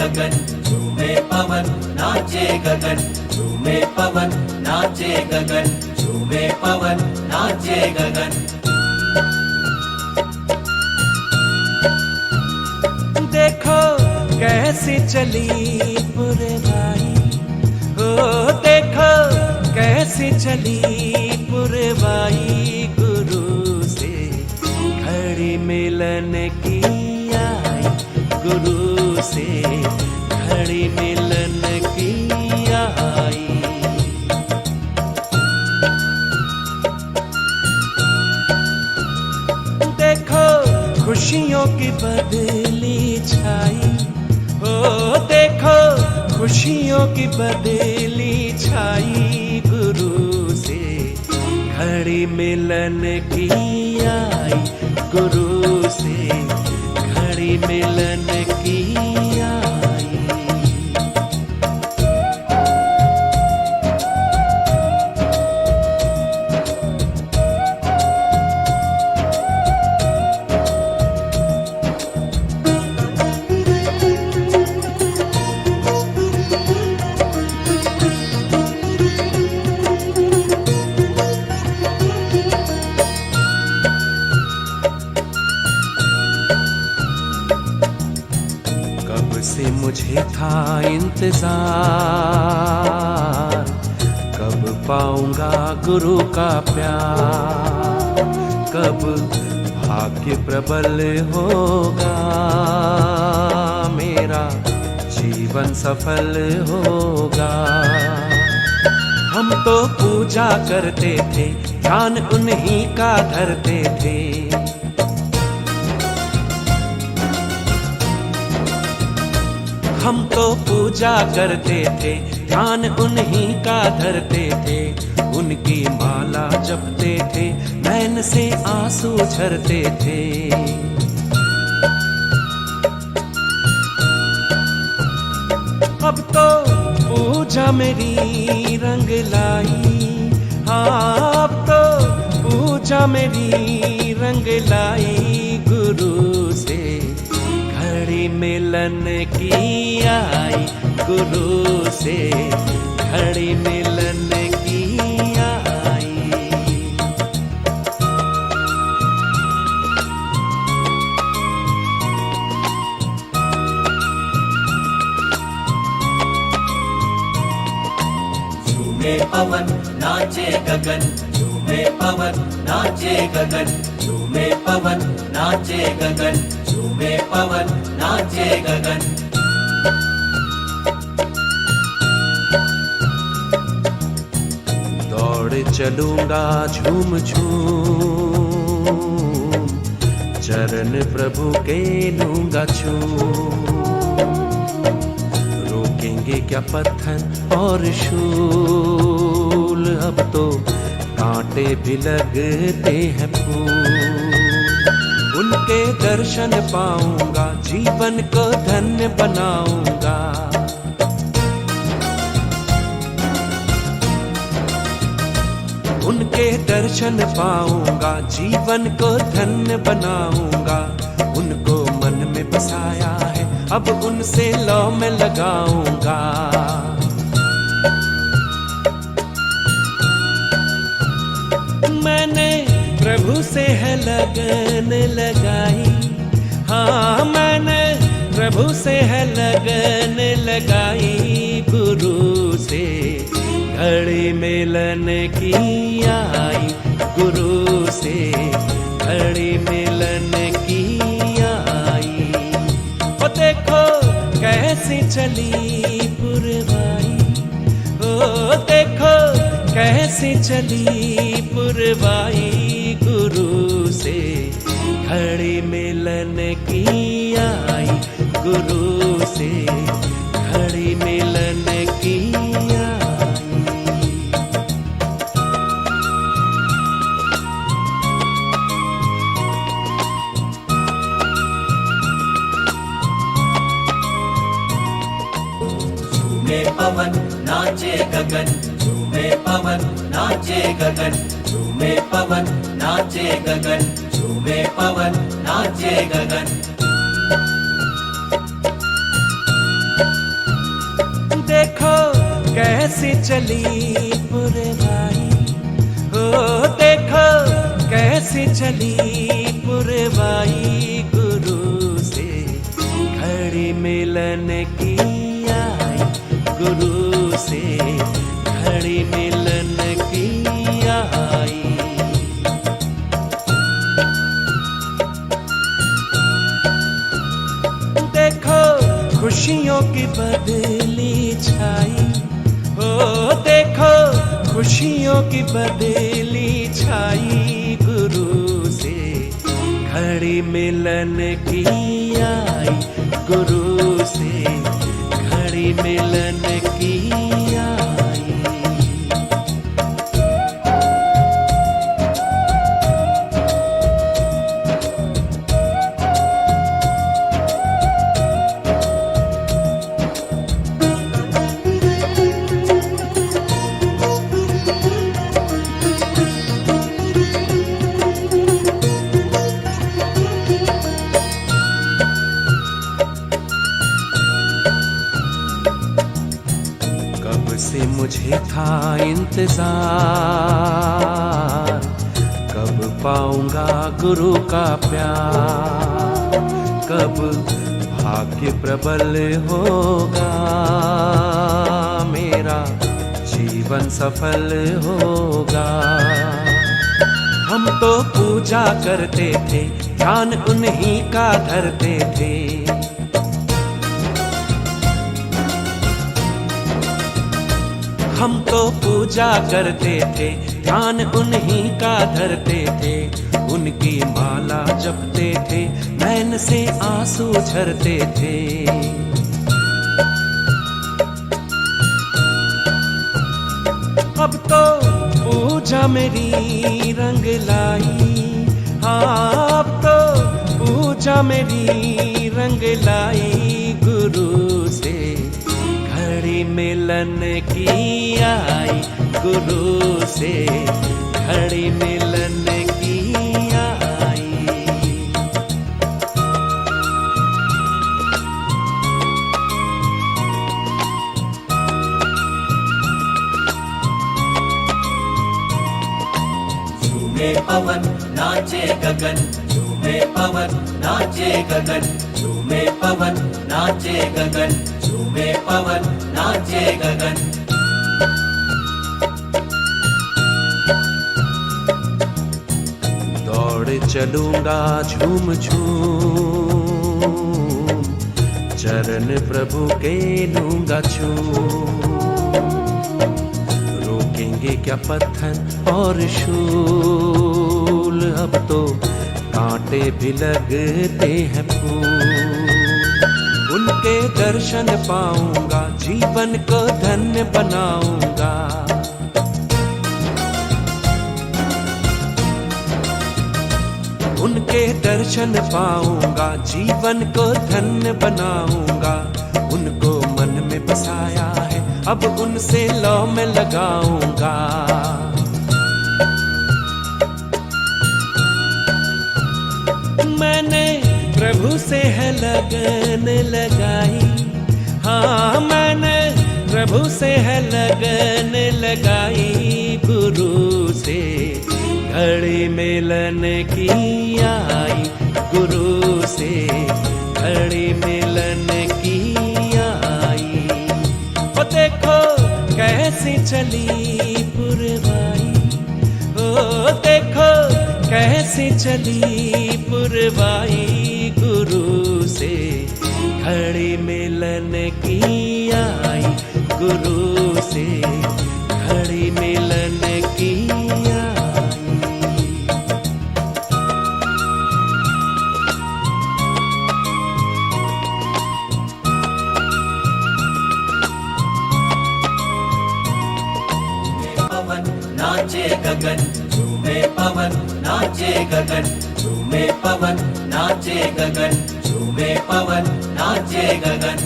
गगन, झूमे पवन नाचे गगन, झूमे पवन नाचे गगन, झूमे पवन नाचे गगन। देखो कैसी चली पुरवाई, ओ देखो कैसी चली पुरवाई, गुरु से घड़ी मिलन की आई, गुरु से घड़ी मिलन की आई। देखो खुशियों की बदली छाई, ओ देखो खुशियों की बदली छाई, गुरु से घड़ी मिलन की आई, गुरु से घड़ी मिलन की आई। से मुझे था इंतजार, कब पाऊंगा गुरु का प्यार, कब भाग्य प्रबल होगा, मेरा जीवन सफल होगा। हम तो पूजा करते थे, ध्यान उन्हीं का धरते थे, हम तो पूजा करते थे, ध्यान उन्हीं का धरते थे, उनकी माला जपते थे, नैन से आंसू झरते थे। अब तो पूजा मेरी रंग लाई, हाँ अब तो पूजा मेरी रंग लाई, गुरु से घड़ी मिलन की आई, गुरु से घड़ी मिलन की आई। झूमे पवन नाचे गगन, झूमे पवन नाचे गगन, झूमे पवन नाचे गगन, झूमे पवन नाचे गगन। दौड़ चलूंगा झूम झूम, चरण प्रभु के लूंगा छूम, रोकेंगे क्या पत्थर और शूल, अब तो कांटे भी लगते हैं फूल। उनके दर्शन पाऊंगा, जीवन को धन्य बनाऊंगा, उनके दर्शन पाऊंगा, जीवन को धन्य बनाऊंगा। उनको मन में बसाया है, अब उनसे लौ में लगाऊंगा। मैंने प्रभु से है लगन लगाई, हाँ मैंने प्रभु से है लगन लगाई, गुरु से घड़ी मिलन की आई, गुरु से घड़ी मिलन की आई। ओ देखो कैसी चली पुरवाई, ओ देखो कैसी चली पुरवाई, गुरु से घड़ी मिलन की आई, गुरु से घड़ी मिलन की आई। झूमे पवन नाचे गगन, झूमे पवन नाचे गगन, झूमे पवन नाचे गगन, झूमे पवन नाचे गगन। कैसे चली पुरवाई, ओ देखो कैसे चली पुरवाई, गुरु से घड़ी मिलन की आई, गुरु से घड़ी मिलन की आई। देखो खुशियों की बदली छाई, ओ देखो खुशियों की बदली छाई, गुरु से घड़ी मिलन की आई, गुरु से घड़ी मिलन की आई। से मुझे था इंतजार, कब पाऊंगा गुरु का प्यार, कब भाग्य प्रबल होगा, मेरा जीवन सफल होगा। हम तो पूजा करते थे, ध्यान उन्हीं का धरते थे, हम तो पूजा करते थे, ध्यान उन्हीं का धरते थे, उनकी माला जपते थे, नैन से आंसू झरते थे। अब तो पूजा मेरी रंग लाई, हाँ अब तो पूजा मेरी रंग लाई, गुरु से घड़ी मिलन की आई, गुरु से घड़ी मिलन की आई। झूमे पवन नाचे गगन, झूमे पवन नाचे गगन, झूमे पवन नाचे गगन, झूमे पवन नाचे गगन। दौड़ चलूंगा झूम झूम, चरण प्रभु के लूंगा छूम, रोकेंगे क्या पत्थर और शूल, अब तो कांटे भी लगते हैं फूल। उनके दर्शन पाऊंगा, जीवन को धन्य बनाऊंगा, उनके दर्शन पाऊंगा, जीवन को धन्य बनाऊंगा। उनको मन में बसाया है, अब उनसे लौ में लगाऊंगा। मैंने प्रभु से है लगन लगाई, हाँ मैंने प्रभु से है लगन लगाई, गुरु से घड़ी मिलन की आई, गुरु से घड़ी मिलन की आई। ओ देखो कैसी चली पुरवाई, ओ देखो कैसी चली पुरवाई, गुरु से घड़ी मिलन की आई, गुरु से घड़ी मिलन की आई। नाचे गगन, झूमे पवन नाचे गगन, झूमे पवन नाचे गगन, झूमे पवन नाचे गगन।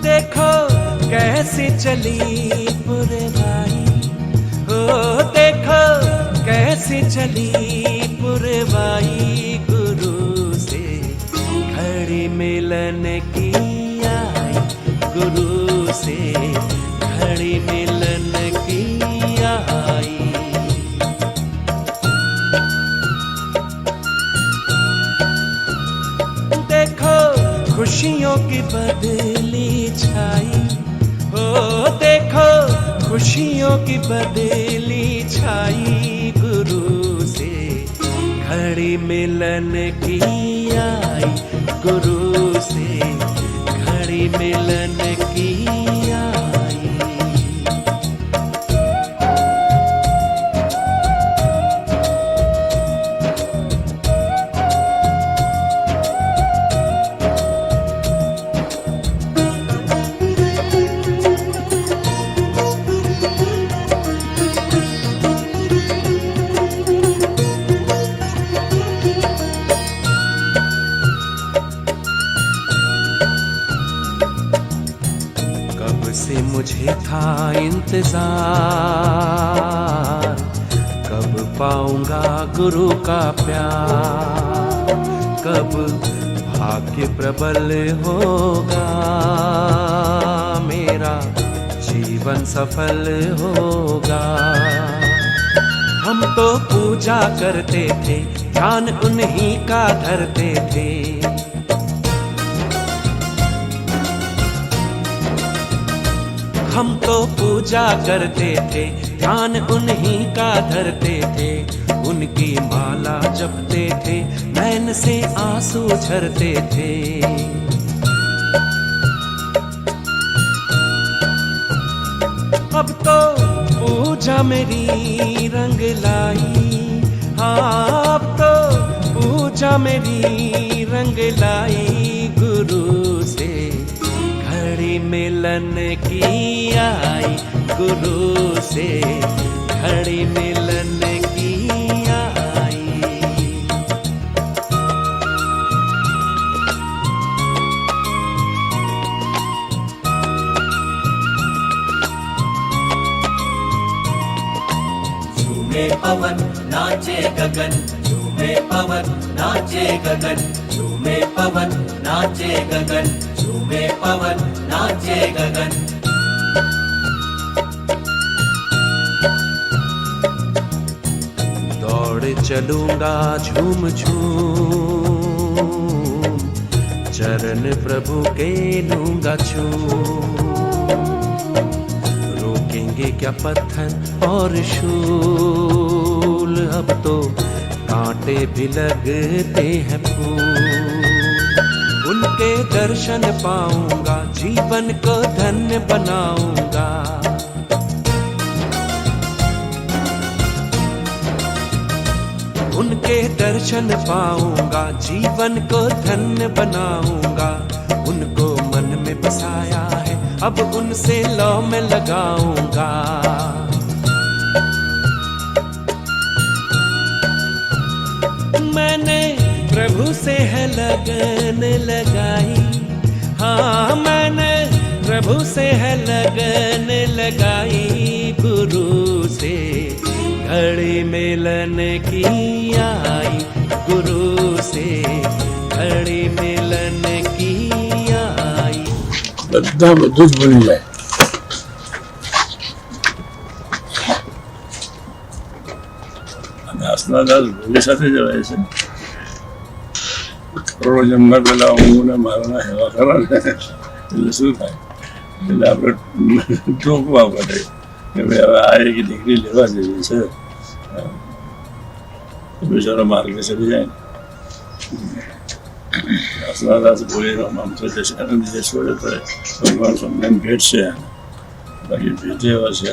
देखो कैसी चली पुरवाई, ओ देखो कैसी चली पुरवाई, गुरु से घड़ी मिलन की खुशियों की बदली छाई, हो देखो खुशियों की बदली छाई, गुरु से घड़ी मिलन की आई, गुरु से घड़ी मिलन की आई। से मुझे था इंतजार, कब पाऊंगा गुरु का प्यार, कब भाग्य प्रबल होगा, मेरा जीवन सफल होगा। हम तो पूजा करते थे, ध्यान उन्हीं का धरते थे, हम तो पूजा करते थे, ध्यान उन्हीं का धरते थे, उनकी माला जपते थे, नैन से आंसू झरते थे। अब तो पूजा मेरी रंग लाई, हाँ अब तो पूजा मेरी रंग लाई, गुरु से घड़ी मिलन की आई, गुरु से घड़ी मिलन की आई। झूमे पवन नाचे गगन, झूमे पवन नाचे गगन, झूमे पवन नाचे गगन, झूमे पवन नाचे गगन। दौड़ चलूंगा झूम झूम, चरण प्रभु के लूंगा छूम, रोकेंगे क्या पत्थर और शूल, अब तो कांटे भी लगते हैं फूल। उनके दर्शन पाऊंगा, जीवन को धन्य बनाऊंगा, उनके दर्शन पाऊंगा, जीवन को धन्य बनाऊंगा। उनको मन में बसाया है, अब उनसे लौ में लगाऊंगा। मैंने प्रभु से है लगन लगाई, हाँ मैंने प्रभु से है लगन लगाई, गुरु से घड़ी मिलन की आई, गुरु से घड़ी मिलन की आई। બધા બધું જ ભૂલી જાય. અને આસનાદાસ ભોલે સાથે જવાય છે. કરોડો જન્મ પહેલા હું ને મારા હેવા ખરા ને એટલે શું થાય, એટલે આપણે ટોકવા પડે કે ભાઈ હવે આ એક ડિગ્રી લેવા જેવી છે, બિચારો માર્ગે ચડી જાય ને. આસનાદાસ ભોલેનો મંત્ર જશે અને બીજે છોડે તો ભગવાન સ્વામિનારાયણ ભેટ છે, બાકી ભેટે એવા છે.